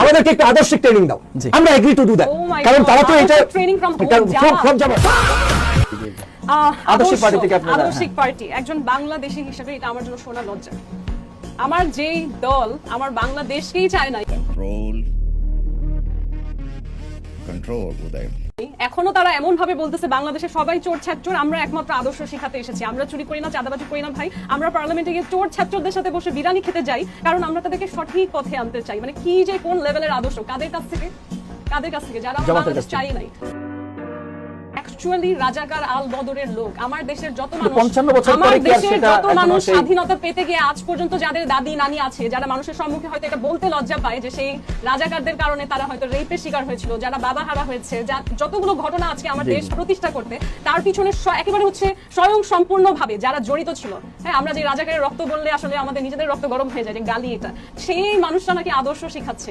আমাদেরকে একটু আদর্শিক ট্রেনিং দাও, আমরা এগ্রি টু ডু দ্যাট। কারণ তারা তো এটা ট্রেনিং ফ্রম আদর্শিক পার্টি থেকে আপনারা আদর্শিক পার্টি একজন বাংলাদেশী হিসেবে এটা আমার জন্য শোনা লজ্জা। আমার যেই দল আমার বাংলাদেশকেই চায় না, control উদয়। এখনো তারা এমন ভাবে বলতেছে বাংলাদেশে সবাই চোর ছাত্র, আমরা একমাত্র আদর্শ শিখাতে এসেছি। আমরা চুরি করি না, চাঁদাবাজি করি না ভাই, আমরা পার্লামেন্টে গিয়ে চোর ছাত্রদের সাথে বসে বিরিয়ানি খেতে যাই, কারণ আমরা তাদেরকে সঠিক পথে আনতে চাই। মানে কি যে কোন লেভেলের আদর্শ, কাদের কাছ থেকে যারা বাংলাদেশ চাই নাই। অ্যাকচুয়ালি রাজাকার আল বদরের লোক আমার দেশের যত মানুষ, 55 বছর আমার পরে কি আর দেশের সেটা যত মানুষ সেই স্বাধীনতা পেতে গিয়ে আজ পর্যন্ত যাদের দাদি নানি আছে, যারা মানুষের সম্মুখে হয়তো এটা বলতে লজ্জা পায় যে সেই রাজাকারদের কারণে তারা হয়তো রেপের শিকার হয়েছিল, যারা বাবা হারা হয়েছে, যতগুলো ঘটনা আজকে আমার দেশ প্রতিষ্ঠা করতে তার পিছনে একেবারে হচ্ছে স্বয়ং সম্পূর্ণভাবে যারা জড়িত ছিল। হ্যাঁ, আমরা যে রাজাকারের রক্ত বললে আসলে আমাদের নিজেদের রক্ত গরম হয়ে যায়, যে গালি এটা, সেই মানুষটা নাকি আদর্শ শিখাচ্ছে।